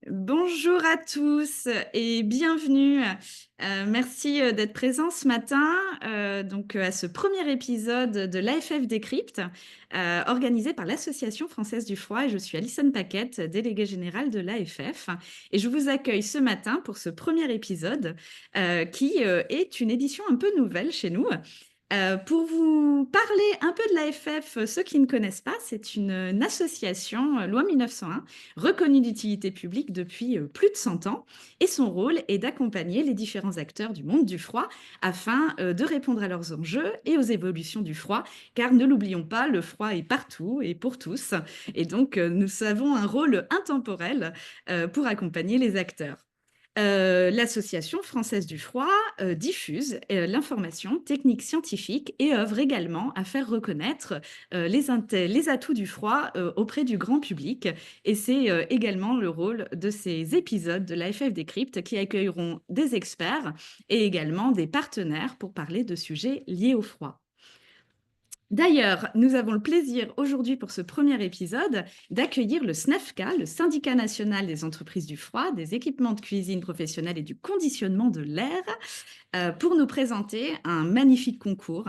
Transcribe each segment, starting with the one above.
Bonjour à tous et bienvenue. Merci d'être présents ce matin à ce premier épisode de l'AFF Décrypte organisé par l'Association française du froid. Et je suis Alison Paquette, déléguée générale de l'AFF. Et je vous accueille ce matin pour ce premier épisode qui est une édition un peu nouvelle chez nous. Pour vous parler un peu de l'AFF, ceux qui ne connaissent pas, c'est une association, loi 1901, reconnue d'utilité publique depuis plus de 100 ans. Et son rôle est d'accompagner les différents acteurs du monde du froid afin de répondre à leurs enjeux et aux évolutions du froid. Car ne l'oublions pas, le froid est partout et pour tous. Et donc, nous avons un rôle intemporel pour accompagner les acteurs. L'Association française du froid diffuse l'information technique scientifique et œuvre également à faire reconnaître les atouts du froid auprès du grand public. Et c'est également le rôle de ces épisodes de l'AFF Décrypte qui accueilleront des experts et également des partenaires pour parler de sujets liés au froid. D'ailleurs, nous avons le plaisir aujourd'hui pour ce premier épisode d'accueillir le SNEFCA, le Syndicat national des entreprises du froid, des équipements de cuisine professionnels et du conditionnement de l'air, pour nous présenter un magnifique concours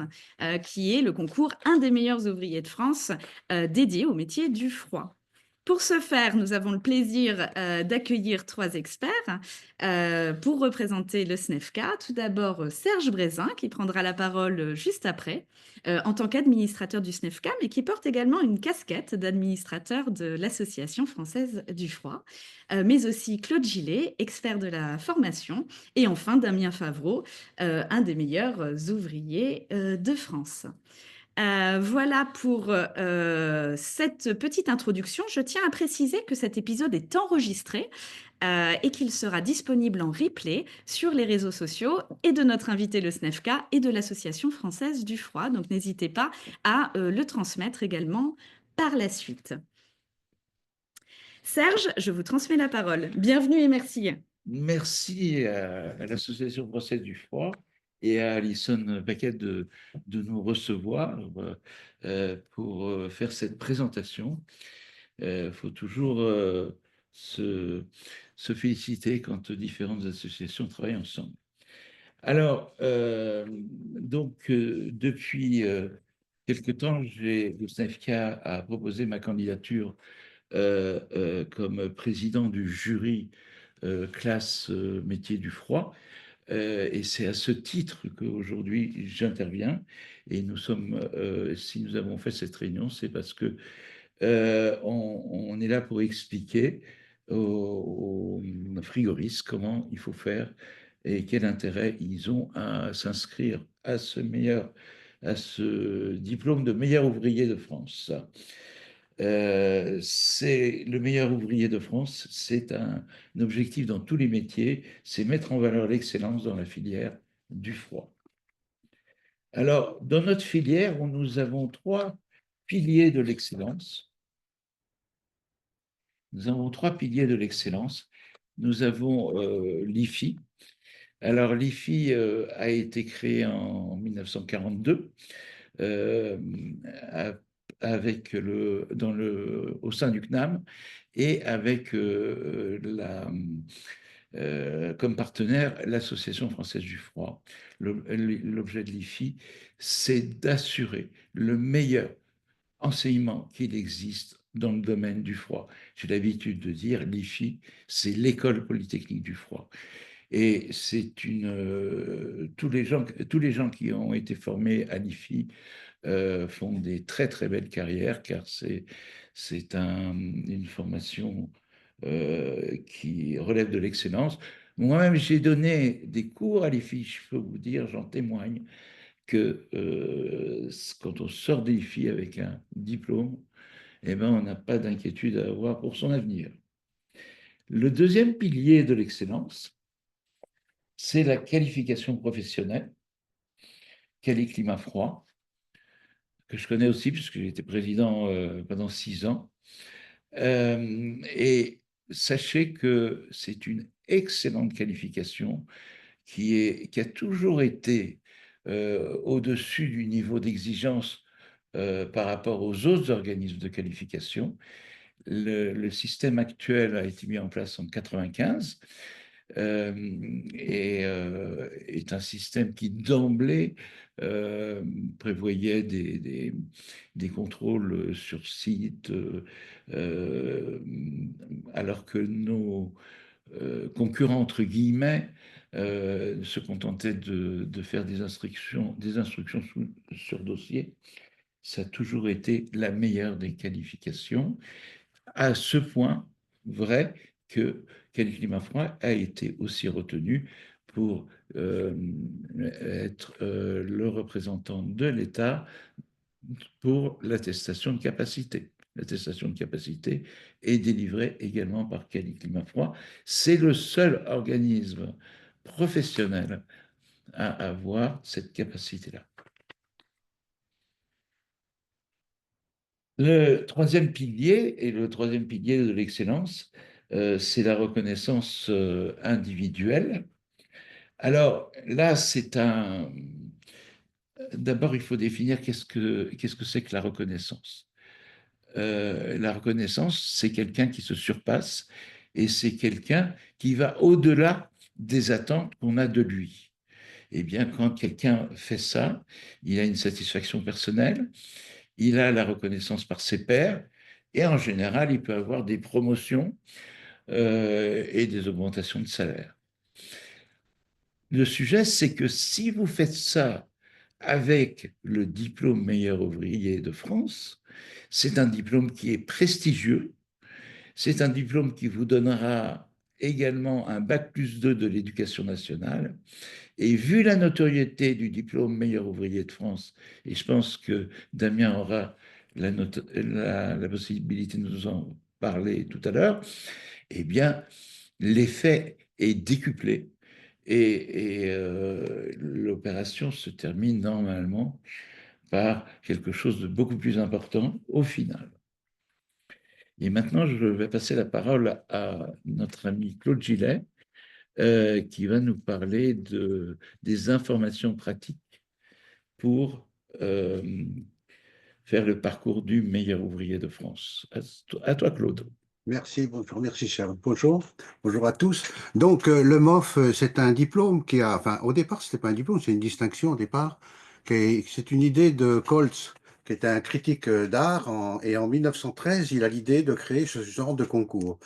qui est le concours Un des meilleurs ouvriers de France dédié au métier du froid. Pour ce faire, nous avons le plaisir d'accueillir trois experts pour représenter le SNEFCA. Tout d'abord, Serge Brézin, qui prendra la parole juste après, en tant qu'administrateur du SNEFCA, mais qui porte également une casquette d'administrateur de l'Association française du froid, mais aussi Claude Gillet, expert de la formation, et enfin Damien Favreau, un des meilleurs ouvriers de France. Voilà pour cette petite introduction. Je tiens à préciser que cet épisode est enregistré et qu'il sera disponible en replay sur les réseaux sociaux et de notre invité le SNEFCA et de l'Association française du froid. Donc n'hésitez pas à le transmettre également par la suite. Serge, je vous transmets la parole. Bienvenue et merci. Merci à l'Association française du froid et à Alison Paquet de nous recevoir pour faire cette présentation. Il faut toujours se, se féliciter quand différentes associations travaillent ensemble. Alors, depuis quelque temps, le SNEFCA a proposé ma candidature comme président du jury classe métier du froid. Et c'est à ce titre qu'aujourd'hui j'interviens. Et si nous avons fait cette réunion, c'est parce que on est là pour expliquer aux frigoristes comment il faut faire et quel intérêt ils ont à s'inscrire à ce diplôme de meilleur ouvrier de France. C'est le meilleur ouvrier de France, c'est un objectif dans tous les métiers, c'est mettre en valeur l'excellence dans la filière du froid. Alors, dans notre filière, nous avons trois piliers de l'excellence. Nous avons trois piliers de l'excellence. Nous avons l'IFI. Alors, l'IFI a été créé en 1942 euh, au sein du CNAM et avec comme partenaire l'Association française du froid. L'objet de l'IFI, c'est d'assurer le meilleur enseignement qu'il existe dans le domaine du froid. J'ai l'habitude de dire l'IFI, c'est l'école polytechnique du froid. Et tous les gens qui ont été formés à l'IFI font des très très belles carrières car une formation qui relève de l'excellence. Moi-même, j'ai donné des cours à l'IFI, je peux vous dire, j'en témoigne, que quand on sort de l'IFI avec un diplôme, eh ben, on n'a pas d'inquiétude à avoir pour son avenir. Le deuxième pilier de l'excellence, c'est la qualification professionnelle, quali climat froid, que je connais aussi puisque j'ai été président pendant 6 ans. Et sachez que c'est une excellente qualification qui a toujours été au-dessus du niveau d'exigence par rapport aux autres organismes de qualification. le système actuel a été mis en place en 95 et est un système qui d'emblée prévoyait des contrôles sur site, euh, alors que nos concurrents, entre guillemets, se contentaient de faire des instructions sur dossier. Ça a toujours été la meilleure des qualifications, à ce point vrai que Quel climat froid a été aussi retenu pour être le représentant de l'État pour l'attestation de capacité. L'attestation de capacité est délivrée également par Quali Climat Froid. C'est le seul organisme professionnel à avoir cette capacité-là. Le troisième pilier, et le troisième pilier de l'excellence, c'est la reconnaissance individuelle. Alors là, c'est un... D'abord, il faut définir qu'est-ce que c'est que la reconnaissance. La reconnaissance, c'est quelqu'un qui se surpasse et c'est quelqu'un qui va au-delà des attentes qu'on a de lui. Eh bien, quand quelqu'un fait ça, il a une satisfaction personnelle, il a la reconnaissance par ses pairs, et en général, il peut avoir des promotions et des augmentations de salaire. Le sujet, c'est que si vous faites ça avec le diplôme meilleur ouvrier de France, c'est un diplôme qui est prestigieux, c'est un diplôme qui vous donnera également un bac+2 de l'éducation nationale. Et vu la notoriété du diplôme meilleur ouvrier de France, et je pense que Damien aura la possibilité de nous en parler tout à l'heure, eh bien, l'effet est décuplé et l'opération se termine normalement par quelque chose de beaucoup plus important au final. Et maintenant, je vais passer la parole à notre ami Claude Gillet, qui va nous parler des informations pratiques pour euh, faire le parcours du meilleur ouvrier de France. À toi, Claude. Merci, bonjour, merci Charles. Bonjour, bonjour à tous. Donc le MOF, c'est un diplôme qui a, enfin au départ c'était pas un diplôme, c'est une distinction au départ. C'est une idée de Koltz, qui était un critique d'art, et en 1913 il a l'idée de créer ce genre de concours.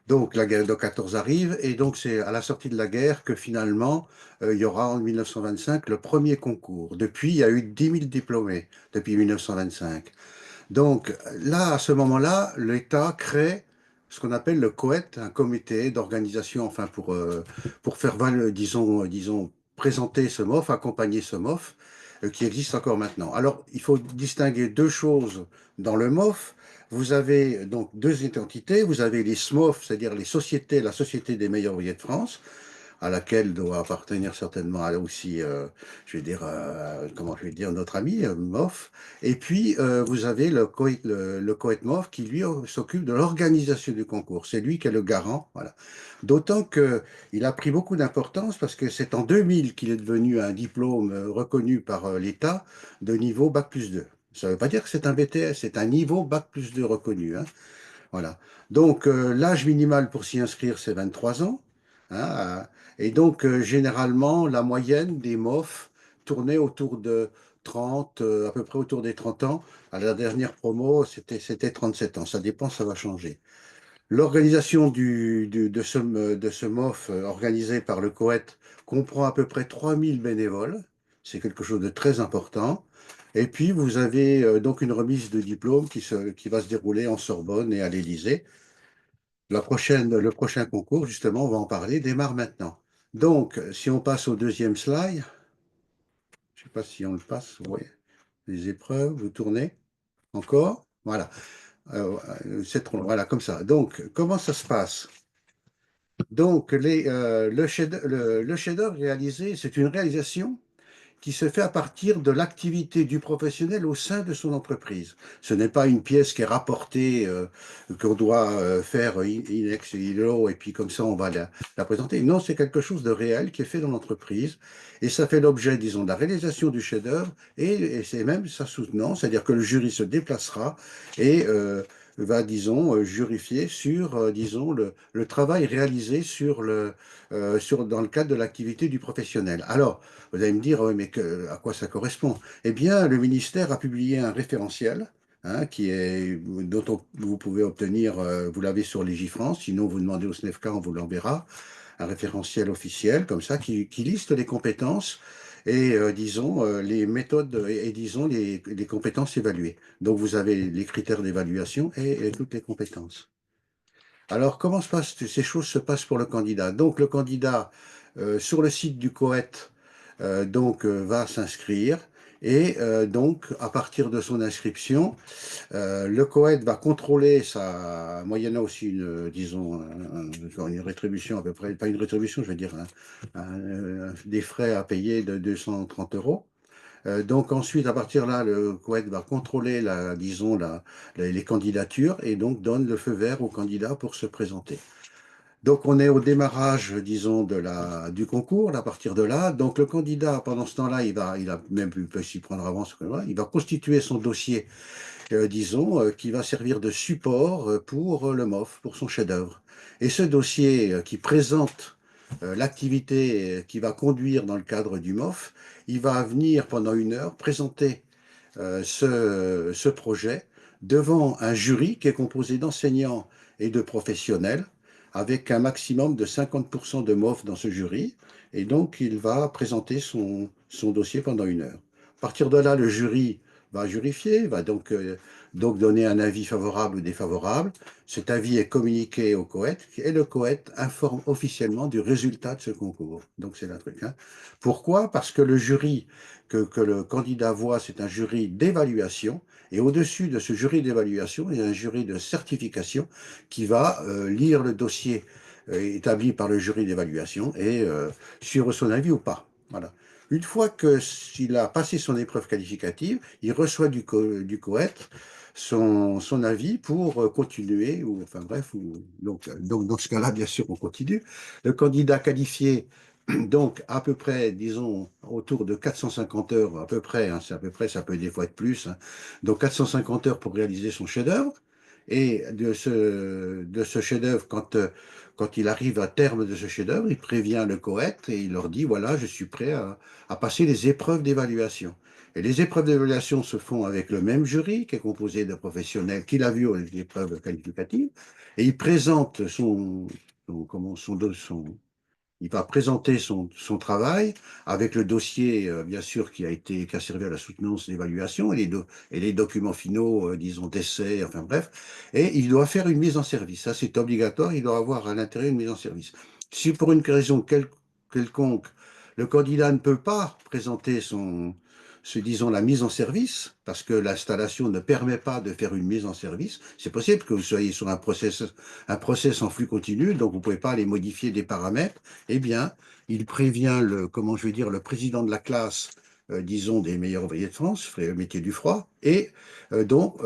Donc la guerre de 14 arrive et donc c'est à la sortie de la guerre que finalement il y aura en 1925 le premier concours. Depuis il y a eu 10 000 diplômés depuis 1925. Donc là, à ce moment-là, l'État crée ce qu'on appelle le COET, un comité d'organisation, enfin pour faire, disons, présenter ce MOF, accompagner ce MOF, qui existe encore maintenant. Alors, il faut distinguer deux choses dans le MOF. Vous avez donc deux identités. Vous avez les SMOF, c'est-à-dire les sociétés, la Société des meilleurs ouvriers de France, à laquelle doit appartenir certainement aussi, je vais dire, comment je vais dire, notre ami Moff. Et puis, vous avez le Coët Moff qui, lui, s'occupe de l'organisation du concours. C'est lui qui est le garant. Voilà. D'autant qu'il a pris beaucoup d'importance parce que c'est en 2000 qu'il est devenu un diplôme reconnu par l'État de niveau Bac+2. Ça ne veut pas dire que c'est un BTS, c'est un niveau Bac+2 reconnu, hein. Voilà. Donc, l'âge minimal pour s'y inscrire, c'est 23 ans, hein. Et donc, généralement, la moyenne des MOF tournait autour de 30, à peu près autour des 30 ans. À la dernière promo, c'était 37 ans. Ça dépend, ça va changer. L'organisation de ce MOF organisé par le COET comprend à peu près 3000 bénévoles. C'est quelque chose de très important. Et puis, vous avez donc une remise de diplôme qui va se dérouler en Sorbonne et à l'Élysée. Le prochain concours, justement, on va en parler, démarre maintenant. Donc, si on passe au deuxième slide, je ne sais pas si on le passe, oui, les épreuves, vous tournez encore, voilà. C'est trop long, voilà, comme ça. Donc, comment ça se passe? Donc, le chef-d'œuvre réalisé, c'est une réalisation qui se fait à partir de l'activité du professionnel au sein de son entreprise. Ce n'est pas une pièce qui est rapportée, qu'on doit faire in ex nihilo, et puis comme ça on va la présenter. Non, c'est quelque chose de réel qui est fait dans l'entreprise, et ça fait l'objet, disons, de la réalisation du chef-d'œuvre, et c'est même sa soutenance, c'est-à-dire que le jury se déplacera et va, disons, jurifier sur, disons, le travail réalisé dans le cadre de l'activité du professionnel. Alors, vous allez me dire, ouais, mais à quoi ça correspond? Eh bien, le ministère a publié un référentiel, hein, vous pouvez obtenir, vous l'avez sur Légifrance, sinon vous demandez au SNEFCA, on vous l'enverra, un référentiel officiel comme ça qui liste les compétences et, disons, les méthodes et, disons, les compétences évaluées. Donc, vous avez les critères d'évaluation et toutes les compétences. Alors, comment ces choses se passent pour le candidat? Donc, le candidat, sur le site du COET, va s'inscrire et, donc, à partir de son inscription, le COET va contrôler moyennant aussi disons, une rétribution à peu près, pas une rétribution, je veux dire, des frais à payer de 230 euros. Donc ensuite, à partir de là, le COET va contrôler, disons, les candidatures et donc donne le feu vert au candidat pour se présenter. Donc on est au démarrage, disons, du concours, à partir de là. Donc le candidat, pendant ce temps-là, il peut s'y prendre avant, il va constituer son dossier, disons, qui va servir de support, pour, le MOF, pour son chef-d'œuvre. Et ce dossier, qui présente, l'activité, qui va conduire dans le cadre du MOF, il va venir pendant 1 heure présenter, ce projet devant un jury qui est composé d'enseignants et de professionnels, avec un maximum de 50% de MOF dans ce jury. Et donc, il va présenter son dossier pendant 1 heure. À partir de là, le jury va jurifier, va donc donner un avis favorable ou défavorable. Cet avis est communiqué au COET et le COET informe officiellement du résultat de ce concours. Donc, c'est un truc, hein. Pourquoi? Parce que le jury que le candidat voit, c'est un jury d'évaluation. Et au-dessus de ce jury d'évaluation, il y a un jury de certification qui va, lire le dossier, établi par le jury d'évaluation et, suivre son avis ou pas. Voilà. Une fois qu'il a passé son épreuve qualificative, il reçoit du COET son avis pour, continuer, ou enfin bref, donc dans ce cas-là, bien sûr, on continue. Le candidat qualifié, donc à peu près, disons, autour de 450 heures, à peu près, hein, c'est à peu près, ça peut des fois être plus, hein, donc 450 heures pour réaliser son chef-d'œuvre. Et de ce chef-d'œuvre, quand il arrive à terme de ce chef-d'œuvre, il prévient le COET et il leur dit, voilà, je suis prêt à passer les épreuves d'évaluation. Et les épreuves d'évaluation se font avec le même jury, qui est composé de professionnels qu'il a vu aux épreuves qualificatives, et il présente il va présenter son travail avec le dossier, bien sûr, qui a servi à la soutenance de l'évaluation et les documents finaux, disons, d'essai, enfin bref. Et il doit faire une mise en service. Ça, c'est obligatoire. Il doit avoir à l'intérieur une mise en service. Si pour une raison quelconque, le candidat ne peut pas présenter disons, la mise en service, parce que l'installation ne permet pas de faire une mise en service, c'est possible que vous soyez sur un process en flux continu, donc vous ne pouvez pas aller modifier des paramètres. Eh bien, il prévient comment je vais dire, le président de la classe, disons, des meilleurs ouvriers de France, le métier du froid, et, donc,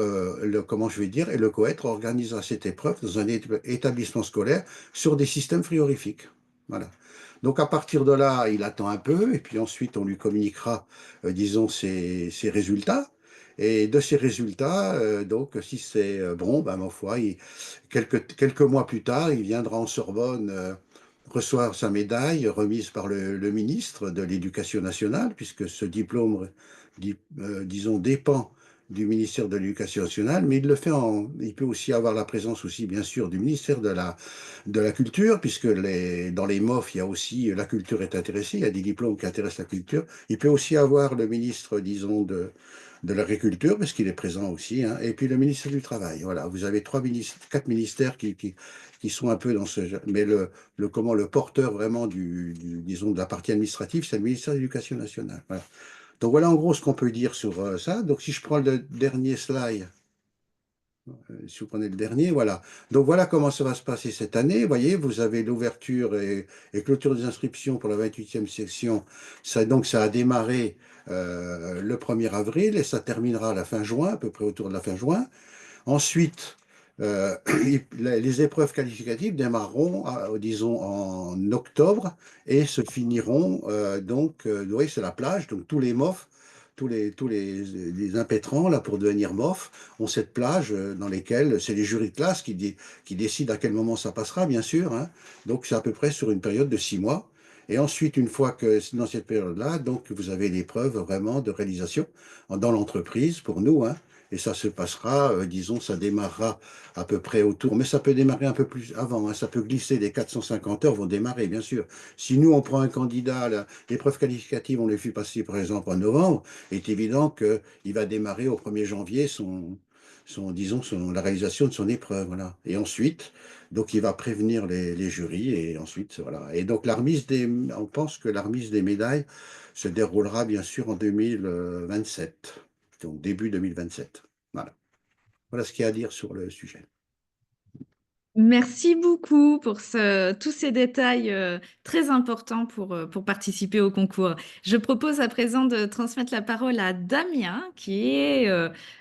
comment je vais dire, et le COET organisera cette épreuve dans un établissement scolaire sur des systèmes frigorifiques. Voilà. Donc, à partir de là, il attend un peu, et puis ensuite, on lui communiquera, disons, ses résultats. Et de ces résultats, donc, si c'est, bon, ben, ma foi, quelques mois plus tard, il viendra en Sorbonne, recevoir sa médaille remise par le ministre de l'Éducation nationale, puisque ce diplôme, disons, dépend du ministère de l'Éducation nationale, mais il peut aussi avoir la présence aussi, bien sûr, du ministère de la Culture, puisque dans les MOF, il y a aussi, la culture est intéressée, il y a des diplômes qui intéressent la culture. Il peut aussi avoir le ministre, disons, de l'Agriculture, parce qu'il est présent aussi, hein, et puis le ministère du Travail. Voilà, vous avez 4 ministères qui sont un peu dans ce genre. Mais le porteur vraiment disons, de la partie administrative, c'est le ministère de l'Éducation nationale. Voilà. Donc voilà en gros ce qu'on peut dire sur, ça. Donc si je prends le dernier slide, si vous prenez le dernier, voilà. Donc voilà comment ça va se passer cette année. Vous voyez, vous avez l'ouverture et clôture des inscriptions pour la 28e section. Donc ça a démarré, le 1er avril et ça terminera à la fin juin, à peu près autour de la fin juin. Ensuite, les épreuves qualificatives démarreront, disons, en octobre et se finiront, donc, vous voyez, c'est la plage, donc tous les MOF les impétrants là, pour devenir MOF ont cette plage dans lesquelles c'est les jurys de classe qui décident à quel moment ça passera, bien sûr, hein. Donc c'est à peu près sur une période de 6 mois. Et ensuite, une fois que c'est dans cette période-là, donc vous avez l'épreuve vraiment de réalisation dans l'entreprise pour nous, hein. Et ça se passera, disons, ça démarrera à peu près autour, mais ça peut démarrer un peu plus avant, hein. Ça peut glisser, les 450 heures vont démarrer, bien sûr. Si nous, on prend un candidat, l'épreuve qualificative, on les fait passer, par exemple, en novembre, il est évident qu'il va démarrer au 1er janvier disons, la réalisation de son épreuve, voilà. Et ensuite, donc, il va prévenir les jurys, et ensuite, voilà. Et donc, on pense que la remise des médailles se déroulera, bien sûr, en 2027, donc début 2027. Voilà. Voilà ce qu'il y a à dire sur le sujet. Merci beaucoup pour tous ces détails très importants pour participer au concours. Je propose à présent de transmettre la parole à Damien, qui est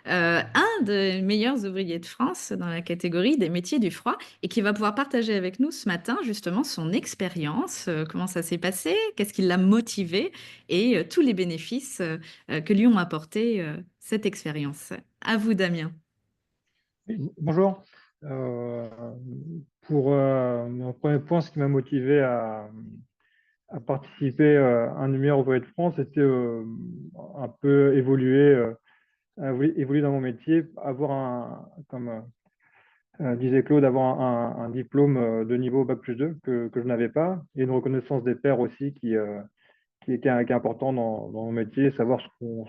un des meilleurs ouvriers de France dans la catégorie des métiers du froid et qui va pouvoir partager avec nous ce matin justement son expérience, comment ça s'est passé, qu'est-ce qui l'a motivé et tous les bénéfices que lui ont apporté cette expérience. À vous, Damien. Bonjour. Euh, pour mon premier point, ce qui m'a motivé à participer à un des meilleurs ouvriers de France, c'était un peu évoluer dans mon métier, comme disait Claude, avoir un diplôme de niveau Bac+2 que je n'avais pas, et une reconnaissance des pairs aussi qui est important dans mon métier, savoir ce qu'on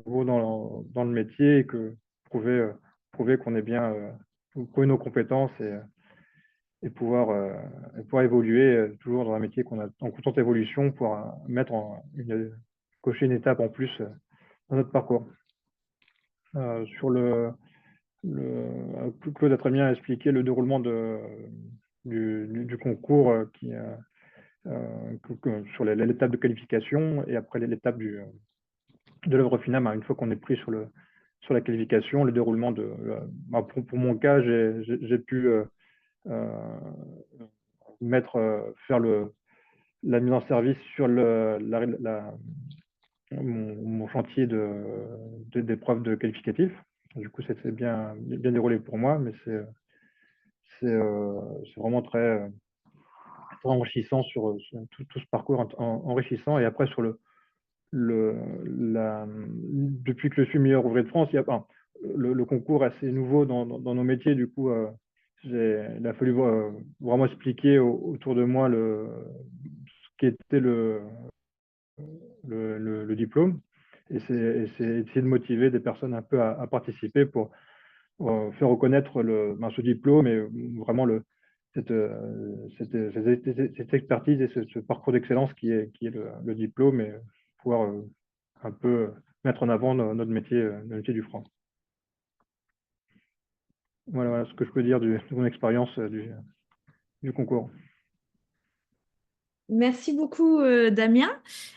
vaut dans le métier et prouver qu'on est bien, prouver nos compétences et pouvoir évoluer toujours dans un métier qu'on a en constante évolution pour cocher une étape en plus dans notre parcours. Sur Claude a très bien expliqué le déroulement du concours sur l'étape de qualification et après l'étape de l'œuvre finale, une fois qu'on est pris sur la qualification, le déroulement pour mon cas, j'ai pu faire la mise en service sur mon chantier d'épreuve de qualificatif. Du coup, c'était bien déroulé pour moi, mais c'est vraiment très enrichissant sur tout ce parcours enrichissant. Et après, depuis que je suis meilleur ouvrier de France, le concours est assez nouveau dans nos métiers. Du coup, il a fallu vraiment expliquer autour de moi ce qu'était le diplôme. Et c'est essayer de motiver des personnes un peu à participer pour faire reconnaître ce diplôme et vraiment cette expertise et ce parcours d'excellence qui est le diplôme, et pouvoir un peu mettre en avant notre métier du froid. Voilà ce que je peux dire de mon expérience du concours. Merci beaucoup, Damien.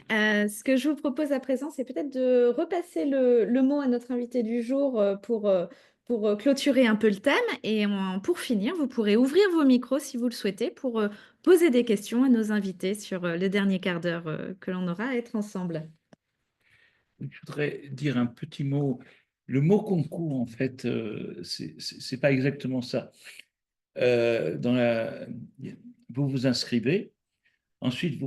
Ce que je vous propose à présent, c'est peut-être de repasser le mot à notre invité du jour pour clôturer un peu le thème. Et pour finir, vous pourrez ouvrir vos micros si vous le souhaitez pour poser des questions à nos invités sur le dernier quart d'heure que l'on aura à être ensemble. Je voudrais dire un petit mot. Le mot concours, en fait, c'est pas exactement ça. Vous vous inscrivez, ensuite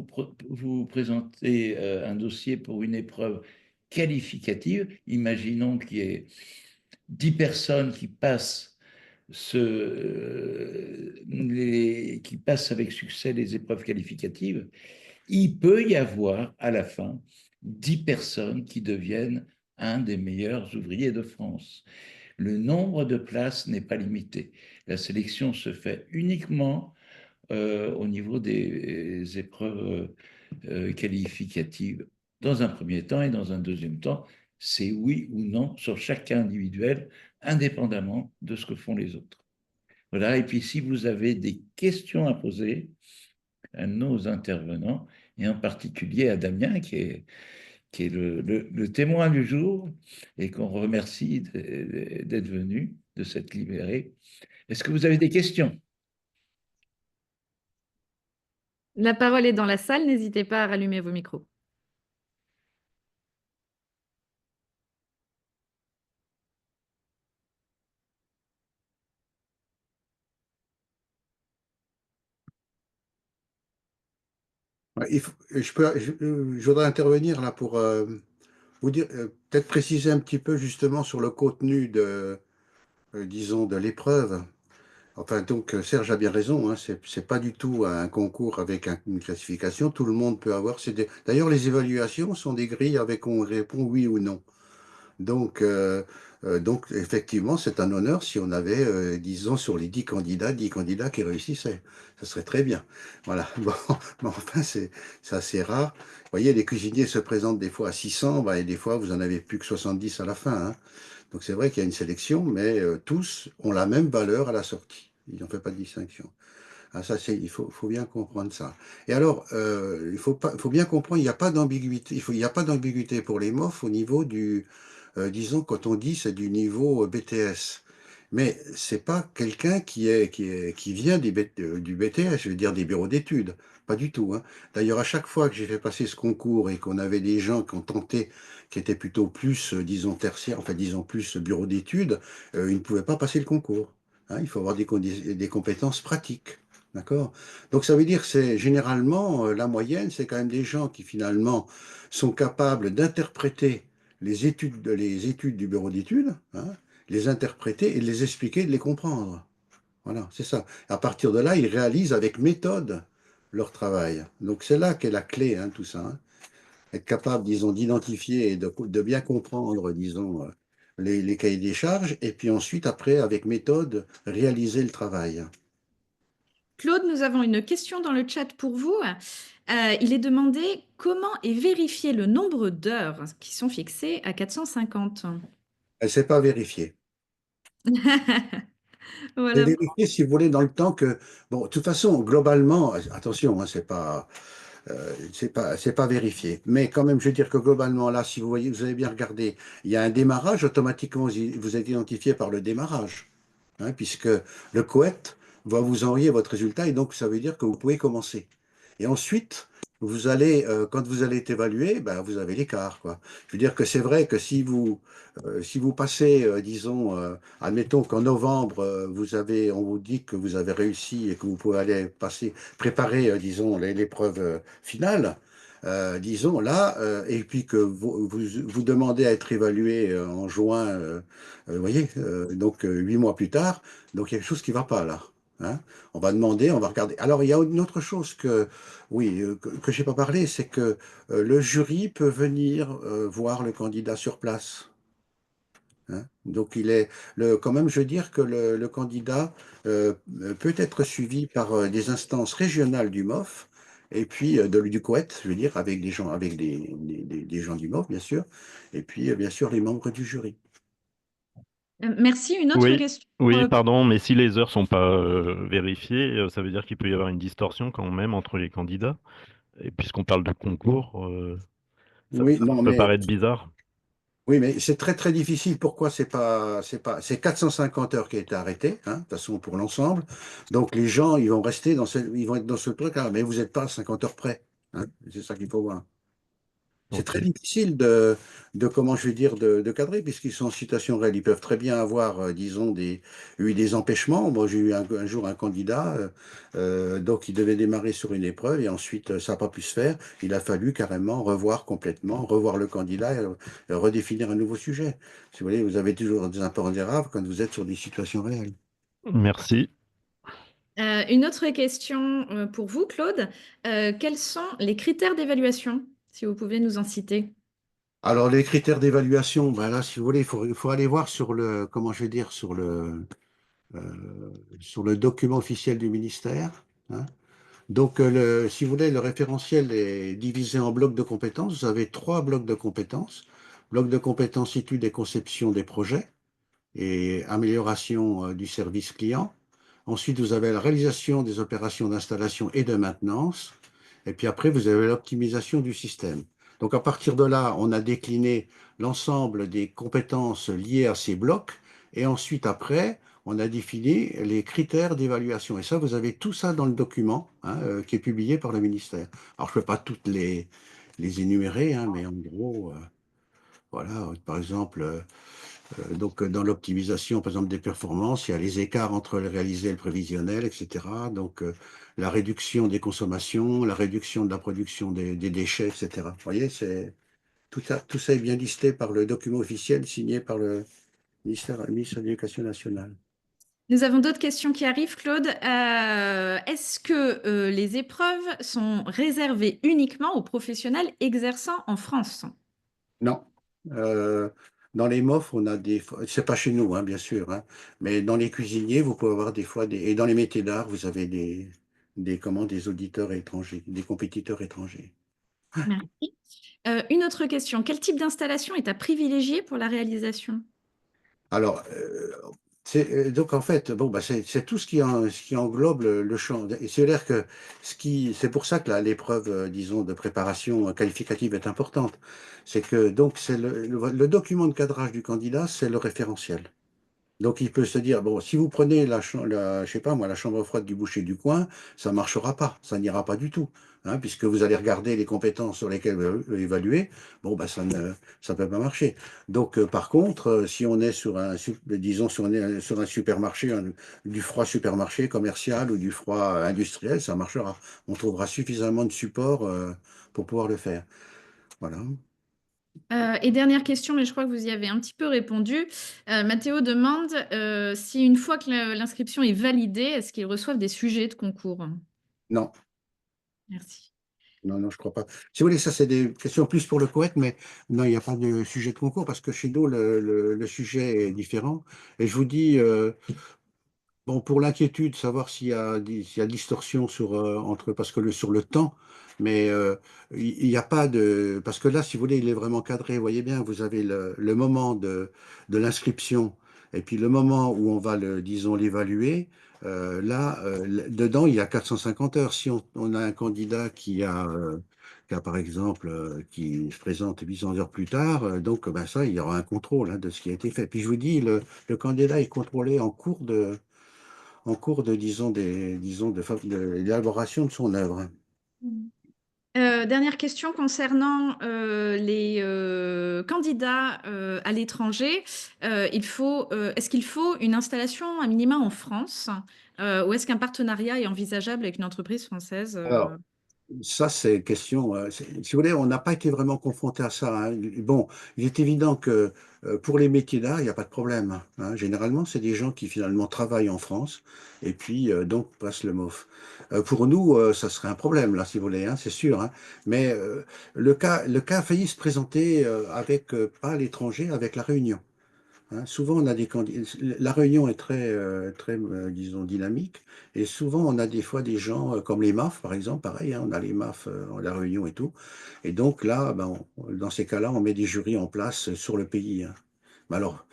vous présentez un dossier pour une épreuve qualificative. Imaginons qu'il y ait 10 personnes qui passent qui passent avec succès les épreuves qualificatives. Il peut y avoir à la fin 10 personnes qui deviennent un des meilleurs ouvriers de France. Le nombre de places n'est pas limité. La sélection se fait uniquement au niveau des épreuves qualificatives dans un premier temps, et dans un deuxième temps, c'est oui ou non sur chaque cas individuel, indépendamment de ce que font les autres. Voilà, et puis si vous avez des questions à poser à nos intervenants, et en particulier à Damien, qui est le témoin du jour, et qu'on remercie d'être venu, de s'être libéré. Est-ce que vous avez des questions? La parole est dans la salle, n'hésitez pas à rallumer vos micros. Ouais, je voudrais intervenir là pour vous dire, peut-être préciser un petit peu justement sur le contenu disons, de l'épreuve. Enfin, donc, Serge a bien raison, hein, c'est pas du tout un concours avec une classification. Tout le monde peut avoir. D'ailleurs, les évaluations sont des grilles avec on répond oui ou non. Donc, effectivement, c'est un honneur si on avait, disons, sur les 10 candidats, 10 candidats qui réussissaient. Ça serait très bien. Voilà. Bon, mais enfin, c'est assez rare. Vous voyez, les cuisiniers se présentent des fois à 600, bah, et des fois, vous en avez plus que 70 à la fin, hein. Donc, c'est vrai qu'il y a une sélection, mais tous ont la même valeur à la sortie. Il n'en fait pas de distinction. Ah, ça, faut bien comprendre ça. Et alors, faut bien comprendre, il n'y a pas d'ambiguïté. Il n'y a pas d'ambiguïté pour les MOF au niveau disons, quand on dit c'est du niveau BTS. Mais c'est pas quelqu'un qui vient du BTS, je veux dire des bureaux d'études. Pas du tout, hein. D'ailleurs, à chaque fois que j'ai fait passer ce concours et qu'on avait des gens qui ont tenté, qui étaient plutôt plus, disons, tertiaires, enfin, disons, plus bureau d'études, ils ne pouvaient pas passer le concours, hein. Il faut avoir des compétences pratiques. D'accord? Donc ça veut dire que c'est généralement la moyenne, c'est quand même des gens qui finalement sont capables d'interpréter les études du bureau d'études, hein, les interpréter et les expliquer, de les comprendre. Voilà, c'est ça. À partir de là, ils réalisent avec méthode leur travail. Donc c'est là qu'est la clé, hein, tout ça, hein. Être capable, disons, d'identifier et de bien comprendre, disons, les cahiers des charges, et puis ensuite, après, avec méthode, réaliser le travail. Claude, nous avons une question dans le chat pour vous. Il est demandé comment est vérifié le nombre d'heures qui sont fixées à 450. Elle ne s'est pas vérifiée. C'est Voilà. vérifié, si vous voulez, dans le temps que. Bon, de toute façon, globalement, attention, hein, c'est pas vérifié. Mais quand même, je veux dire que globalement, là, si vous voyez, vous avez bien regardé, il y a un démarrage, automatiquement, vous êtes identifié par le démarrage, hein, puisque le COET va vous envoyer votre résultat et donc ça veut dire que vous pouvez commencer. Et ensuite, quand vous allez être évalué, ben, vous avez l'écart, quoi. Je veux dire que c'est vrai que si vous passez, disons, admettons qu'en novembre, on vous dit que vous avez réussi et que vous pouvez aller préparer, disons, l'épreuve finale, disons là, et puis que vous demandez à être évalué en juin, vous voyez, donc 8 mois plus tard, donc il y a quelque chose qui ne va pas là, hein. On va demander, on va regarder. Alors il y a une autre chose oui, que je n'ai pas parlé, c'est que le jury peut venir voir le candidat sur place, hein. Donc, quand même, je veux dire que le candidat peut être suivi par des instances régionales du MOF et puis du COET, je veux dire, avec des gens, avec des gens du MOF, bien sûr, et puis bien sûr les membres du jury. Merci. Une autre Oui, question. oui, pardon, mais si les heures sont pas vérifiées, ça veut dire qu'il peut y avoir une distorsion quand même entre les candidats. Et puisqu'on parle de concours, Oui, ça non, peut mais paraître bizarre. oui, mais c'est très très difficile. Pourquoi c'est 450 heures qui a été arrêté, hein, de toute façon pour l'ensemble. Donc les gens, ils vont être dans ce truc-là, mais vous n'êtes pas à 50 heures près, hein. C'est ça qu'il faut voir. C'est Ok. très difficile comment je vais dire, de cadrer, puisqu'ils sont en situation réelle. Ils peuvent très bien avoir, disons, eu des empêchements. Moi, j'ai eu un jour un candidat, donc il devait démarrer sur une épreuve, et ensuite, ça n'a pas pu se faire. Il a fallu carrément revoir complètement, revoir le candidat et redéfinir un nouveau sujet. Si vous voulez, vous avez toujours des impondérables quand vous êtes sur des situations réelles. Merci. Une autre question pour vous, Claude. Quels sont les critères d'évaluation, si vous pouvez nous en citer? Alors, les critères d'évaluation, ben là, si vous voulez, il faut aller voir comment je vais dire, sur le document officiel du ministère, hein. Donc, si vous voulez, le référentiel est divisé en blocs de compétences. Vous avez 3 blocs de compétences. Bloc de compétences études et conception des projets et amélioration du service client. Ensuite, vous avez la réalisation des opérations d'installation et de maintenance. Et puis après, vous avez l'optimisation du système. Donc, à partir de là, on a décliné l'ensemble des compétences liées à ces blocs. Et ensuite, après, on a défini les critères d'évaluation. Et ça, vous avez tout ça dans le document, hein, qui est publié par le ministère. Alors, je ne peux pas toutes les énumérer, hein, mais en gros, voilà, par exemple, Donc, dans l'optimisation, par exemple, des performances, il y a les écarts entre le réalisé et le prévisionnel, etc. Donc, la réduction des consommations, la réduction de la production des déchets, etc. Vous voyez, tout ça est bien listé par le document officiel signé par le ministère de l'Éducation nationale. Nous avons d'autres questions qui arrivent, Claude. Est-ce que les épreuves sont réservées uniquement aux professionnels exerçant en France? Non. Euh, Dans les MOF, on a des fois, c'est pas chez nous, hein, bien sûr, hein, mais dans les cuisiniers, vous pouvez avoir des fois et dans les métiers d'art, vous avez des auditeurs étrangers, des compétiteurs étrangers. Merci. Une autre question. Quel type d'installation est à privilégier pour la réalisation? Alors, donc en fait, bon, bah, c'est tout ce qui englobe le champ. Et c'est-à-dire que c'est pour ça que l'épreuve, disons, de préparation qualificative est importante. C'est que donc c'est le document de cadrage du candidat, c'est le référentiel. Donc il peut se dire, bon, si vous prenez je sais pas moi, la chambre froide du boucher du coin, ça marchera pas, ça n'ira pas du tout, hein, puisque vous allez regarder les compétences sur lesquelles vous évaluer, bon, bah, ça peut pas marcher. Donc par contre, si on est disons, si on est sur un supermarché, du froid supermarché commercial ou du froid industriel, ça marchera. On trouvera suffisamment de support pour pouvoir le faire. Voilà. Et dernière question, mais je crois que vous y avez un petit peu répondu. Mathéo demande si une fois que l'inscription est validée, est-ce qu'ils reçoivent des sujets de concours? Non. Merci. Non, non, je crois pas. Si vous voulez, ça, c'est des questions plus pour le Koweït, mais non, il n'y a pas de sujet de concours parce que chez nous, le sujet est différent. Et je vous dis, bon, pour l'inquiétude, savoir s'il y a distorsion parce que sur le temps, mais il n'y a pas de, parce que là, si vous voulez, il est vraiment cadré. Vous voyez bien, vous avez le moment de l'inscription et puis le moment où on va disons, l'évaluer. Là, dedans, il y a 450 heures. Si on a un candidat qui a, par exemple, qui se présente 800 heures plus tard, donc ben ça, il y aura un contrôle, hein, de ce qui a été fait. Puis je vous dis, le candidat est contrôlé disons, de l'élaboration de son œuvre. Dernière question concernant les candidats à l'étranger. Est-ce qu'il faut une installation à minima en France ou est-ce qu'un partenariat est envisageable avec une entreprise française? Alors, ça, c'est question. Si vous voulez, on n'a pas été vraiment confronté à ça, hein. Bon, il est évident que pour les métiers d'art, il n'y a pas de problème, hein. Généralement, c'est des gens qui finalement travaillent en France et puis donc passent le MOF. Pour nous, ça serait un problème, là, si vous voulez, hein, c'est sûr, hein. Mais le cas a failli se présenter pas à l'étranger, avec la Réunion. Hein, souvent, on a des candidats. La réunion est disons, dynamique. Et souvent, on a des fois des gens comme les MAF, par exemple, pareil, hein, on a les MAF à la réunion et tout. Et donc là, ben, dans ces cas-là, on met des jurys en place sur le pays, hein. Mais alors,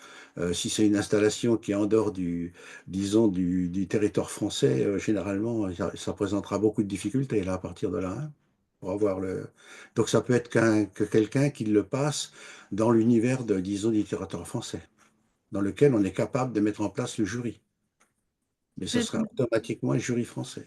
si c'est une installation qui est en dehors disons, du territoire français, généralement, ça présentera beaucoup de difficultés là, à partir de là, hein, pour avoir Donc, ça peut être que quelqu'un qui le passe dans l'univers disons, du territoire français dans lequel on est capable de mettre en place le jury. Mais ce Très sera bien. automatiquement un jury français.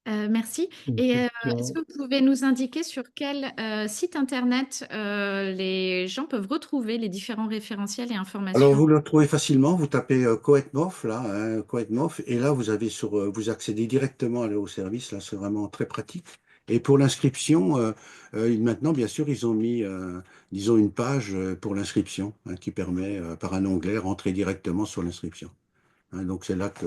Merci. Une Et est-ce question. que vous pouvez nous indiquer sur quel site internet les gens peuvent retrouver les différents référentiels et Alors, informations? vous le trouvez facilement, vous tapez Coetmof, là, hein, Coetmof, et là, vous accédez directement au service, là, c'est vraiment très pratique. Et pour l'inscription, maintenant, bien sûr, ils ont mis, disons, une page pour l'inscription, hein, qui permet, par un onglet, rentrer directement sur l'inscription. Hein, donc, c'est là que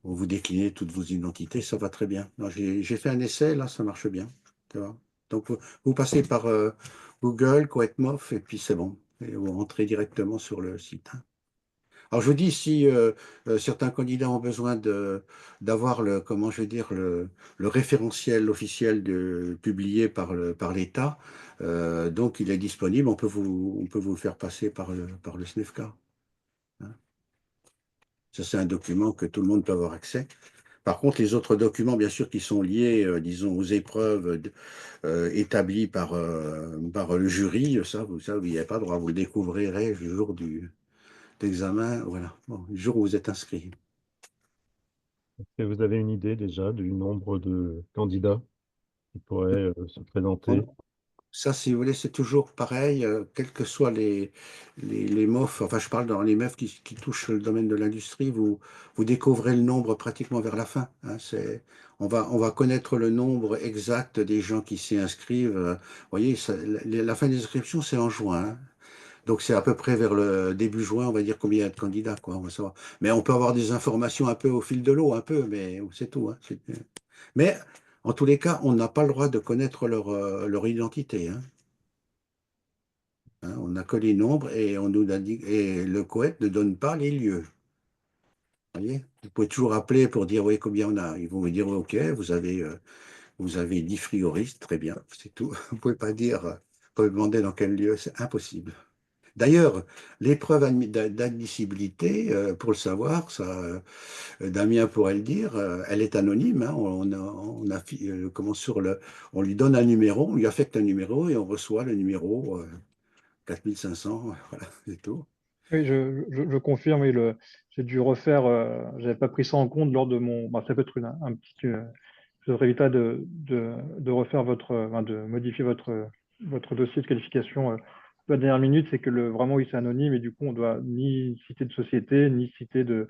vous déclinez toutes vos identités, ça va très bien. Non, j'ai fait un essai, là, ça marche bien. Tu vois. Donc, vous passez par Google, Coetmof, et puis c'est bon. Et vous rentrez directement sur le site, hein. Alors, je vous dis, si certains candidats ont besoin d'avoir comment je vais dire, le référentiel officiel publié par l'État, donc il est disponible, on peut vous le faire passer par le SNEFCA, hein. Ça, c'est un document que tout le monde peut avoir accès. Par contre, les autres documents, bien sûr, qui sont liés, disons, aux épreuves établies par le jury, ça, vous n'y avez pas droit. Vous le découvrirez le jour d'examen, voilà, bon, le jour où vous êtes inscrit. Et vous avez une idée déjà du nombre de candidats qui pourraient se présenter? Ça, si vous voulez, c'est toujours pareil, quels que soient les MOF, enfin je parle dans les MOF qui touchent le domaine de l'industrie, vous découvrez le nombre pratiquement vers la fin. Hein. On va connaître le nombre exact des gens qui s'y inscrivent. Vous voyez, la fin des inscriptions, c'est en juin. Hein. Donc c'est à peu près vers le début juin, on va dire combien il y a de candidats, quoi, on va savoir. Mais on peut avoir des informations un peu au fil de l'eau, un peu, mais c'est tout. Hein. Mais en tous les cas, on n'a pas le droit de connaître leur identité. Hein. Hein, on n'a que les nombres et on nous indique, et le COET ne donne pas les lieux. Vous voyez? Vous pouvez toujours appeler pour dire oui, combien on a. Ils vont vous dire OK, vous avez 10 frigoristes, très bien, c'est tout. Vous pouvez pas dire, vous pouvez demander dans quel lieu, c'est impossible. D'ailleurs, l'épreuve d'admissibilité, pour le savoir, ça, Damien pourrait le dire, elle est anonyme. Hein, comment on lui donne un numéro, on lui affecte un numéro et on reçoit le numéro 4500, voilà, c'est tout. Oui, je confirme, oui, j'ai dû refaire, j'avais pas pris ça en compte lors de mon, bah, ça peut être un petit, je devrais éviter de refaire enfin, de modifier votre dossier de qualification à la dernière minute, c'est que vraiment, oui, c'est anonyme et du coup, on doit ni citer de société, ni citer de,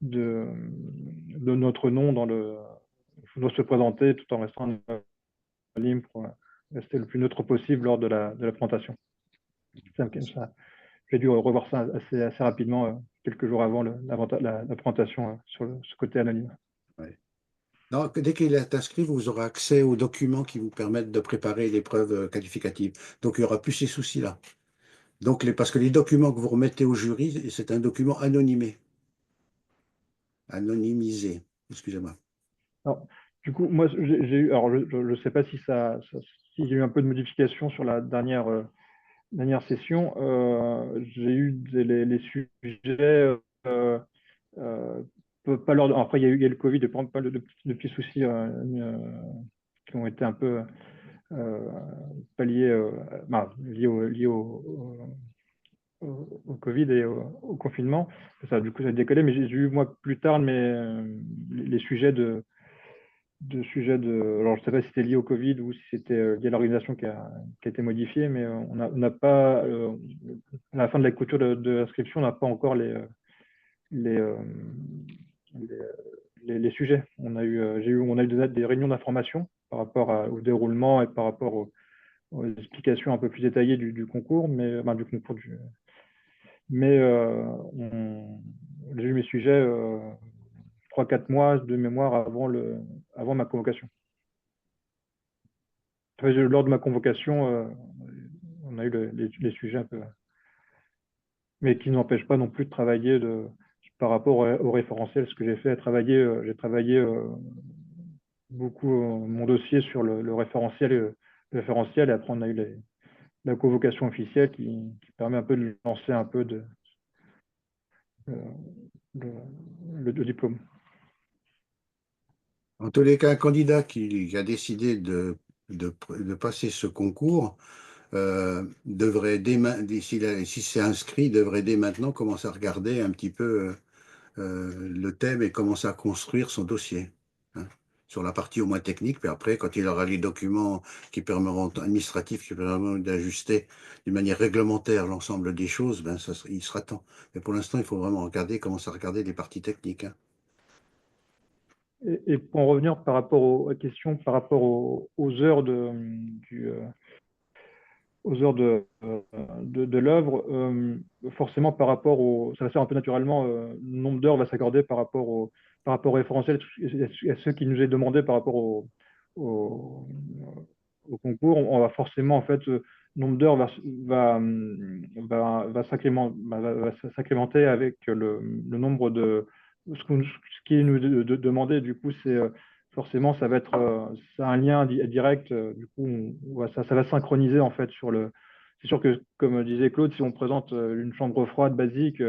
de notre nom on doit se présenter tout en restant anonyme pour rester le plus neutre possible lors de la présentation. Ça, j'ai dû revoir ça assez rapidement, quelques jours avant la présentation sur ce côté anonyme. Ouais. Non, dès qu'il est inscrit, vous aurez accès aux documents qui vous permettent de préparer l'épreuve qualificative. Donc, il n'y aura plus ces soucis-là. Donc, parce que les documents que vous remettez au jury, c'est un document anonymé, anonymisé. Excusez-moi. Alors, du coup, moi, j'ai eu, alors je ne sais pas si s'il y a eu un peu de modification sur la dernière session. J'ai eu les sujets, euh, pas lors après il y a eu le Covid, pas de petits soucis qui ont été un peu palliés, liés au Covid et au confinement. Ça, du coup, ça a décollé, mais j'ai eu, moi, plus tard, les sujets de. Alors, je ne sais pas si c'était lié au Covid ou si c'était lié à l'organisation qui a été modifiée, mais on n'a pas, à la fin de la clôture de l'inscription, on n'a pas encore les, euh, les sujets. On a eu des réunions d'information par rapport au déroulement et par rapport aux explications un peu plus détaillées du concours, mais j'ai eu mes sujets 3-4 mois de mémoire avant ma convocation. Lors de ma convocation, on a eu les sujets un peu, mais qui n'empêchent pas non plus de travailler par rapport au référentiel. Ce que j'ai fait, j'ai travaillé beaucoup mon dossier sur le référentiel, et après on a eu la convocation officielle qui permet un peu de lancer un peu euh, le diplôme. En tous les cas, un candidat qui a décidé de passer ce concours devrait, s'il s'est inscrit, devrait dès maintenant commencer à regarder un petit peu le thème et commencer à construire son dossier. Hein, sur la partie au moins technique, puis après, quand il aura les documents administratifs qui permettront d'ajuster d'une manière réglementaire l'ensemble des choses, ben il sera temps. Mais pour l'instant, il faut vraiment commencer à regarder les parties techniques. Hein. Et pour en revenir par rapport aux questions, par rapport aux heures aux heures de l'œuvre, forcément par rapport ça va se faire un peu naturellement, le nombre d'heures va s'accorder par rapport au référentiel, à ce qui nous est demandé par rapport au, au concours. On va forcément, en fait, le nombre d'heures va s'incrémenter avec le nombre de. Ce qui est nous demandé, du coup, c'est forcément, ça a un lien direct. Du coup, ça va synchroniser en fait C'est sûr que, comme disait Claude, si on présente une chambre froide basique,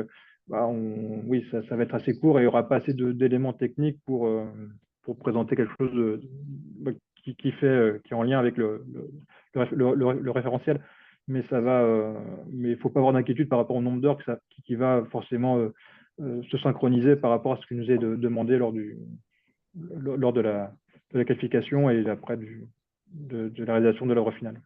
oui, ça va être assez court et il n'y aura pas assez d'éléments techniques pour présenter quelque chose qui est en lien avec le référentiel. Mais mais il ne faut pas avoir d'inquiétude par rapport au nombre d'heures qui va forcément se synchroniser par rapport à ce qui nous est demandé lors de la qualification et après de la réalisation de l'œuvre finale.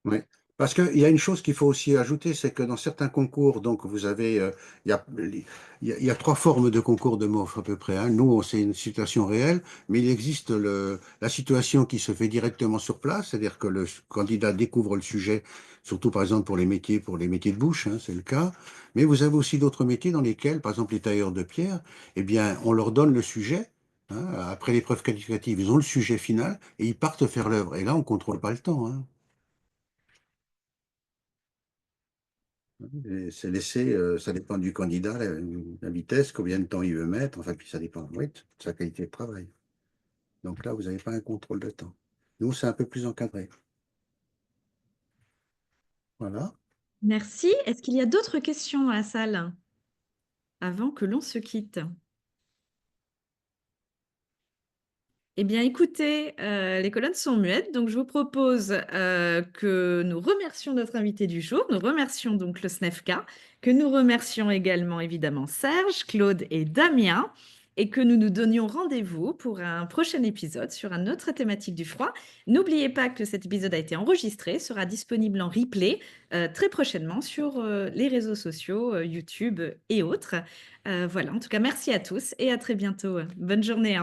Oui. Parce qu'il y a une chose qu'il faut aussi ajouter, c'est que dans certains concours, donc vous avez, il y a trois formes de concours de MOF à peu près, hein. Nous, c'est une situation réelle, mais il existe la situation qui se fait directement sur place, c'est-à-dire que le candidat découvre le sujet, surtout par exemple pour les métiers de bouche, hein, c'est le cas. Mais vous avez aussi d'autres métiers dans lesquels, par exemple les tailleurs de pierre, eh bien, on leur donne le sujet. Hein. Après l'épreuve qualificative, ils ont le sujet final et ils partent faire l'œuvre. Et là, on contrôle pas le temps, hein. Et c'est laissé, ça dépend du candidat, la vitesse, combien de temps il veut mettre, enfin, puis ça dépend, oui, de sa qualité de travail. Donc là, vous n'avez pas un contrôle de temps. Nous, c'est un peu plus encadré. Voilà. Merci. Est-ce qu'il y a d'autres questions dans la salle avant que l'on se quitte? Eh bien, écoutez, les colonnes sont muettes, donc je vous propose que nous remercions notre invité du jour. Nous remercions donc le SNEFCA, que nous remercions également évidemment Serge, Claude et Damien, et que nous nous donnions rendez-vous pour un prochain épisode sur une autre thématique du froid. N'oubliez pas que cet épisode a été enregistré, sera disponible en replay très prochainement sur les réseaux sociaux, YouTube et autres. Voilà, en tout cas, merci à tous et à très bientôt. Bonne journée. Au revoir.